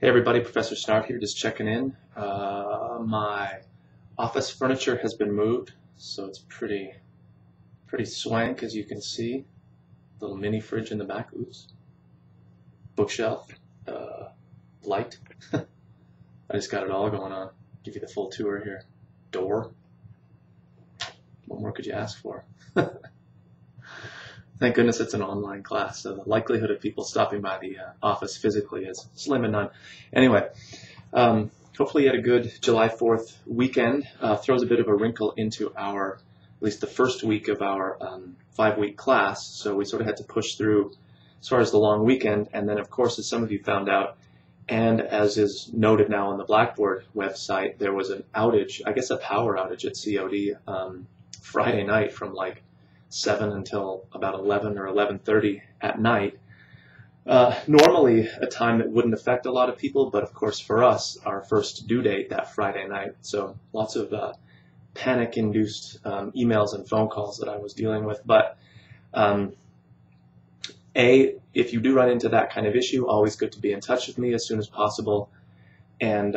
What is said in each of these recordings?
Hey everybody, Professor Snart here, just checking in. My office furniture has been moved, so it's pretty swank, as you can see. Little mini fridge in the back, oops. Bookshelf, light. I just got it all going on. Give you the full tour here. Door. What more could you ask for? Thank goodness it's an online class, so the likelihood of people stopping by the office physically is slim and none. Anyway, hopefully you had a good July 4th weekend. Throws a bit of a wrinkle into at least the first week of our 5-week class, so we sort of had to push through as far as the long weekend, and then of course, as some of you found out, and as is noted now on the Blackboard website, there was an outage, I guess a power outage at COD Friday night from like 7 until about 11 or 11:30 at night. Normally a time that wouldn't affect a lot of people, but of course for us, our first due date that Friday night. So lots of panic-induced emails and phone calls that I was dealing with. But if you do run into that kind of issue, always good to be in touch with me as soon as possible. And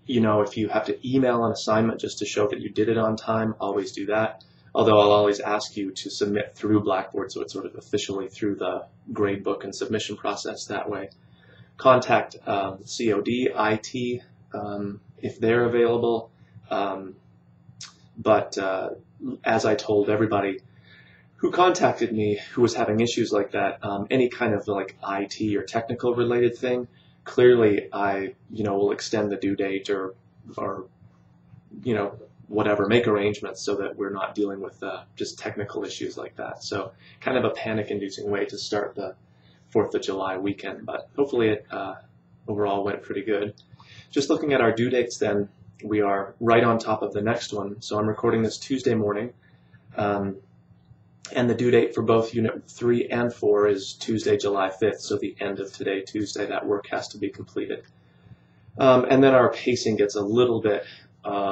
if you have to email an assignment just to show that you did it on time, always do that. Although I'll always ask you to submit through Blackboard, so it's sort of officially through the gradebook and submission process that way. Contact COD, IT, if they're available. But as I told everybody who contacted me who was having issues like that, any kind of like IT or technical related thing, clearly I will extend the due date or whatever, make arrangements so that we're not dealing with just technical issues like that. So kind of a panic-inducing way to start the 4th of July weekend, but hopefully it overall went pretty good. Just looking at our due dates then, we are right on top of the next one. So I'm recording this Tuesday morning, and the due date for both Unit 3 and 4 is Tuesday, July 5th, so the end of today, Tuesday, that work has to be completed. And then our pacing gets a little bit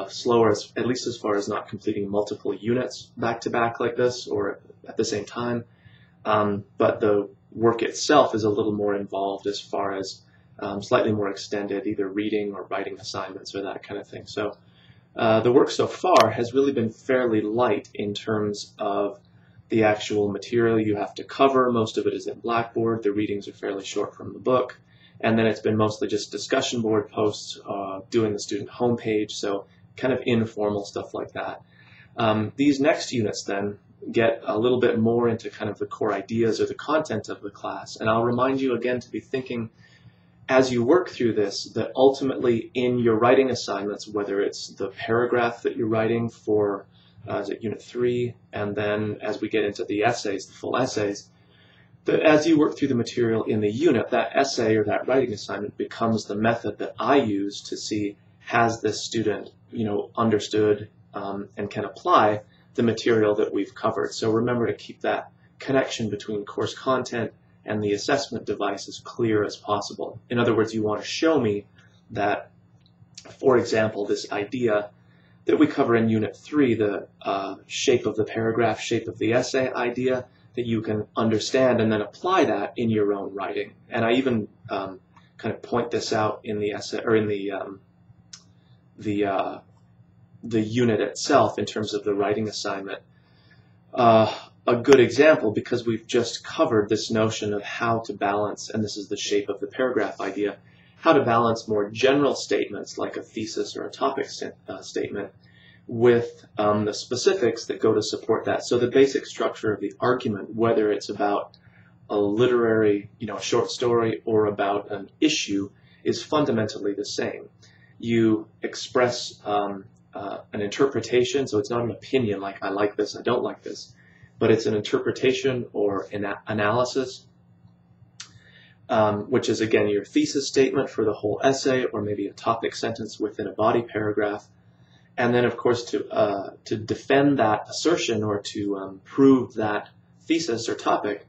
slower, at least as far as not completing multiple units back-to-back like this or at the same time. But the work itself is a little more involved as far as slightly more extended, either reading or writing assignments or that kind of thing. So the work so far has really been fairly light in terms of the actual material you have to cover. Most of it is in Blackboard. The readings are fairly short from the book. And then it's been mostly just discussion board posts, doing the student homepage, so kind of informal stuff like that. These next units then get a little bit more into kind of the core ideas or the content of the class. And I'll remind you again to be thinking as you work through this that ultimately in your writing assignments, whether it's the paragraph that you're writing for is it Unit 3, and then as we get into the essays, the full essays, that as you work through the material in the unit, that essay or that writing assignment becomes the method that I use to see has this student, understood and can apply the material that we've covered. So remember to keep that connection between course content and the assessment device as clear as possible. In other words, you want to show me that, for example, this idea that we cover in Unit 3, the shape of the paragraph, shape of the essay idea, that you can understand and then apply that in your own writing. And I even kind of point this out in the essay or in the unit itself in terms of the writing assignment. A good example, because we've just covered this notion of how to balance, and this is the shape of the paragraph idea, how to balance more general statements like a thesis or a topic statement with the specifics that go to support that. So the basic structure of the argument, whether it's about a literary, short story or about an issue, is fundamentally the same. You express an interpretation, so it's not an opinion like I like this, I don't like this, but it's an interpretation or an analysis, which is again your thesis statement for the whole essay or maybe a topic sentence within a body paragraph. And then, of course, to defend that assertion or to prove that thesis or topic,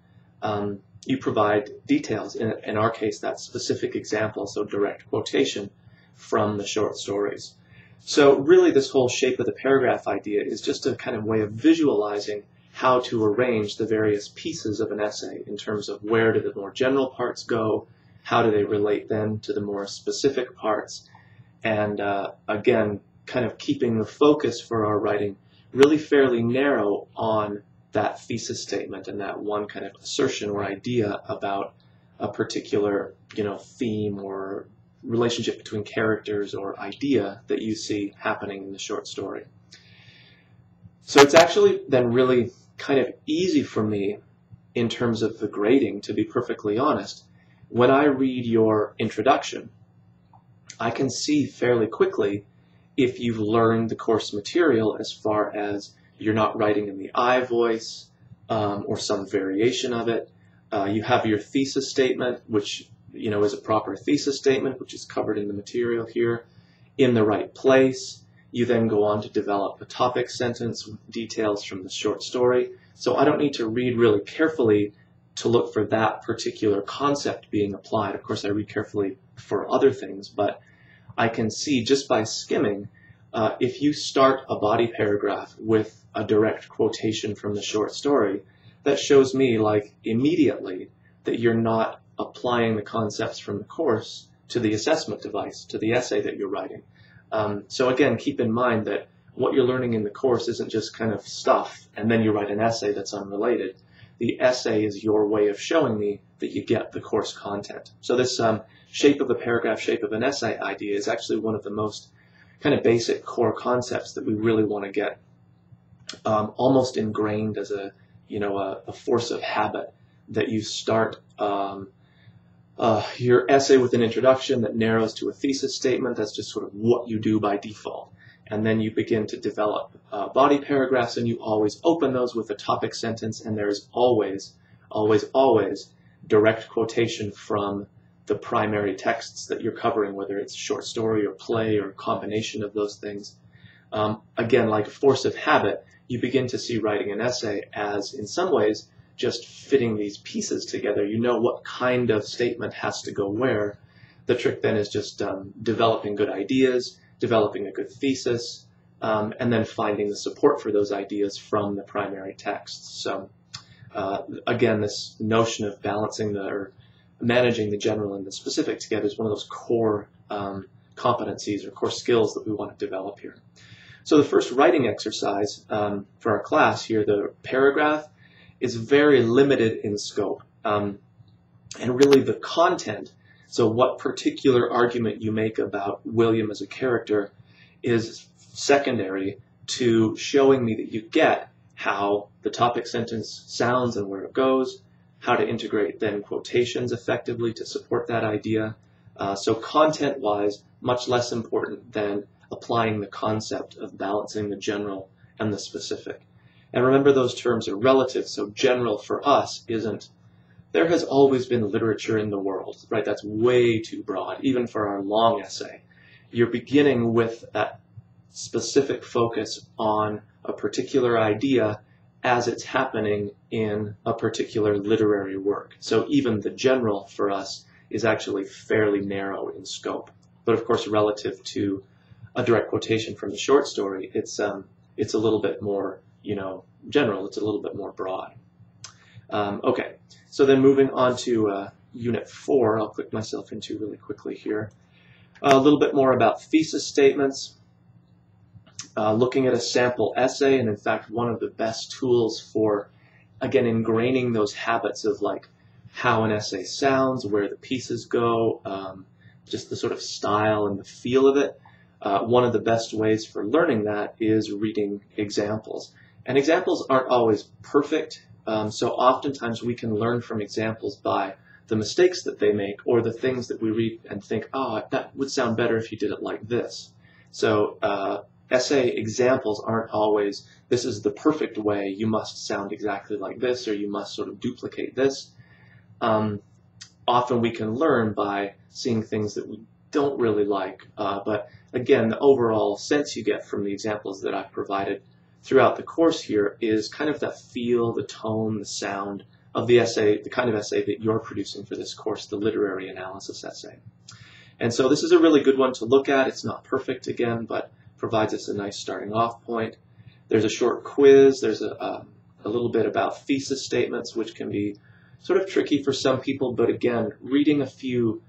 you provide details. In our case, that specific example, so direct quotation from the short stories. So really, this whole shape of the paragraph idea is just a kind of way of visualizing how to arrange the various pieces of an essay in terms of where do the more general parts go, how do they relate then to the more specific parts, and again, kind of keeping the focus for our writing really fairly narrow on that thesis statement and that one kind of assertion or idea about a particular, theme or relationship between characters or idea that you see happening in the short story. So it's actually then really kind of easy for me in terms of the grading, to be perfectly honest. When I read your introduction, I can see fairly quickly if you've learned the course material as far as you're not writing in the I voice or some variation of it. You have your thesis statement, which is a proper thesis statement, which is covered in the material here, in the right place. You then go on to develop a topic sentence with details from the short story. So I don't need to read really carefully to look for that particular concept being applied. Of course, I read carefully for other things, but I can see just by skimming, if you start a body paragraph with a direct quotation from the short story, that shows me like immediately that you're not applying the concepts from the course to the assessment device, to the essay that you're writing. So again, keep in mind that what you're learning in the course isn't just kind of stuff and then you write an essay that's unrelated. The essay is your way of showing me that you get the course content. So this shape of a paragraph, shape of an essay idea is actually one of the most kind of basic core concepts that we really want to get almost ingrained as a force of habit, that you start your essay with an introduction that narrows to a thesis statement. That's just sort of what you do by default. And then you begin to develop body paragraphs, and you always open those with a topic sentence, and there's always, always, always direct quotation from the primary texts that you're covering, whether it's short story or play or a combination of those things. Again, like a force of habit, you begin to see writing an essay as, in some ways, just fitting these pieces together. You know what kind of statement has to go where. The trick then is just developing good ideas, developing a good thesis, and then finding the support for those ideas from the primary texts. So again, this notion of balancing or managing the general and the specific together is one of those core competencies or core skills that we want to develop here. So the first writing exercise for our class here, the paragraph, is very limited in scope. And really the content, so what particular argument you make about William as a character, is secondary to showing me that you get how the topic sentence sounds and where it goes, how to integrate then quotations effectively to support that idea. So content-wise, much less important than applying the concept of balancing the general and the specific. And remember, those terms are relative, so general for us isn't, there has always been literature in the world, right? That's way too broad, even for our long essay. You're beginning with that specific focus on a particular idea as it's happening in a particular literary work. So even the general for us is actually fairly narrow in scope. But of course, relative to a direct quotation from the short story, it's a little bit more, general. It's a little bit more broad. Okay, so then moving on to Unit 4, I'll click myself into really quickly here. A little bit more about thesis statements. Looking at a sample essay, and in fact, one of the best tools for, again, ingraining those habits of like how an essay sounds, where the pieces go, just the sort of style and the feel of it. One of the best ways for learning that is reading examples. And examples aren't always perfect, so oftentimes we can learn from examples by the mistakes that they make or the things that we read and think, oh, that would sound better if you did it like this. So essay examples aren't always, this is the perfect way, you must sound exactly like this, or you must sort of duplicate this. Often we can learn by seeing things that we don't really like, but again, the overall sense you get from the examples that I've provided throughout the course here is kind of that feel, the tone, the sound of the essay, the kind of essay that you're producing for this course, the literary analysis essay. And so this is a really good one to look at. It's not perfect again, but provides us a nice starting off point. There's a short quiz. There's a little bit about thesis statements, which can be sort of tricky for some people, but again, reading a few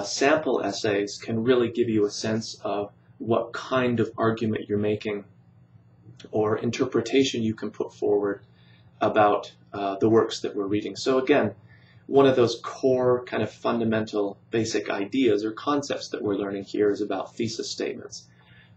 sample essays can really give you a sense of what kind of argument you're making or interpretation you can put forward about the works that we're reading. So again, one of those core kind of fundamental basic ideas or concepts that we're learning here is about thesis statements.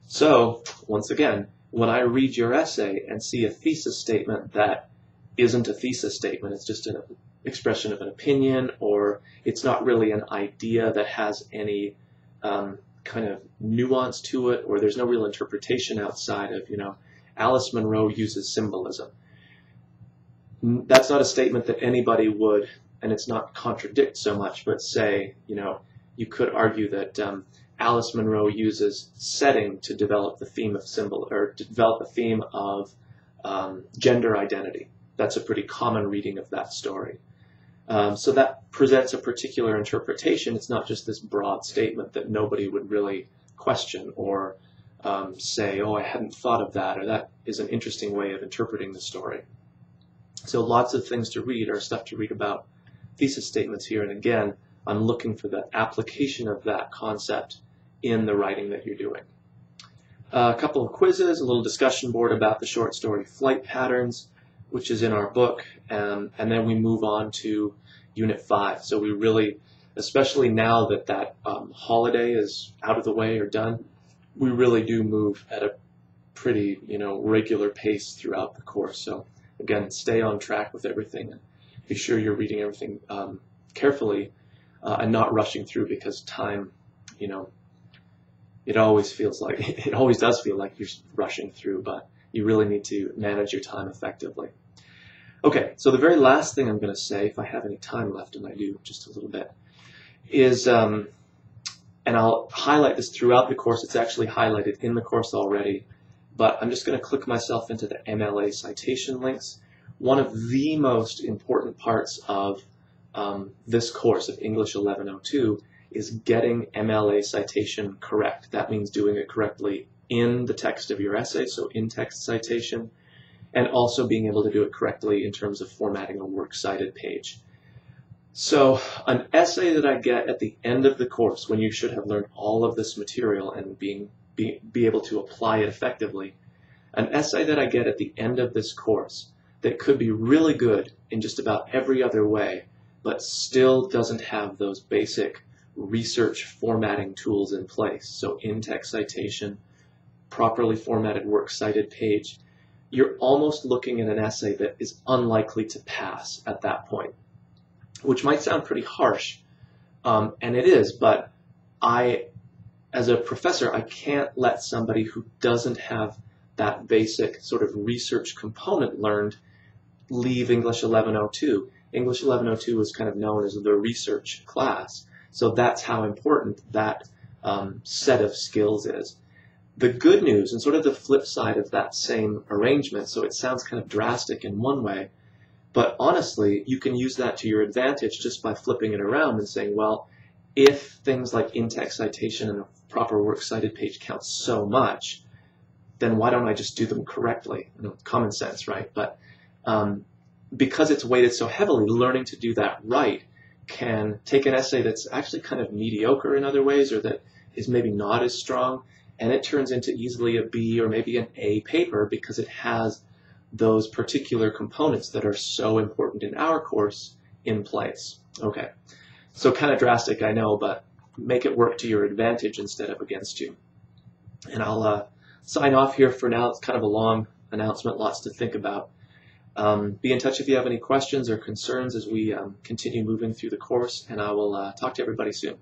So once again, when I read your essay and see a thesis statement that isn't a thesis statement, it's just an expression of an opinion, or it's not really an idea that has any kind of nuance to it, or there's no real interpretation outside of, Alice Munro uses symbolism. That's not a statement that anybody would, and it's not contradict so much, but say, you could argue that Alice Munro uses setting to develop the theme of gender identity. That's a pretty common reading of that story. So that presents a particular interpretation. It's not just this broad statement that nobody would really question or say, oh, I hadn't thought of that, or that is an interesting way of interpreting the story. So lots of things to read, or stuff to read about thesis statements here. And again, I'm looking for the application of that concept in the writing that you're doing. A couple of quizzes, a little discussion board about the short story Flight Patterns, which is in our book, and then we move on to Unit 5. So we really, especially now that that holiday is out of the way or done, we really do move at a pretty, regular pace throughout the course. So again, stay on track with everything and be sure you're reading everything carefully and not rushing through, because time, it always does feel like you're rushing through, but you really need to manage your time effectively. Okay, so the very last thing I'm going to say, if I have any time left, and I do just a little bit, is, and I'll highlight this throughout the course, it's actually highlighted in the course already, but I'm just going to click myself into the MLA citation links. One of the most important parts of this course of English 1102 is getting MLA citation correct. That means doing it correctly in the text of your essay, so in-text citation, and also being able to do it correctly in terms of formatting a works cited page. So an essay that I get at the end of the course, when you should have learned all of this material and be able to apply it effectively, an essay that I get at the end of this course that could be really good in just about every other way, but still doesn't have those basic research formatting tools in place. So in-text citation, properly formatted works cited page, you're almost looking at an essay that is unlikely to pass at that point, which might sound pretty harsh, and it is, but as a professor, I can't let somebody who doesn't have that basic sort of research component learned leave English 1102. English 1102 is kind of known as the research class, so that's how important that set of skills is. The good news, and sort of the flip side of that same arrangement, so it sounds kind of drastic in one way, but honestly, you can use that to your advantage just by flipping it around and saying, well, if things like in-text citation and a proper works cited page count so much, then why don't I just do them correctly? Common sense, right? But because it's weighted so heavily, learning to do that right can take an essay that's actually kind of mediocre in other ways, or that is maybe not as strong, and it turns into easily a B or maybe an A paper because it has those particular components that are so important in our course in place. Okay, so kind of drastic, I know, but make it work to your advantage instead of against you. And I'll sign off here for now. It's kind of a long announcement, lots to think about. Be in touch if you have any questions or concerns as we continue moving through the course, and I will talk to everybody soon.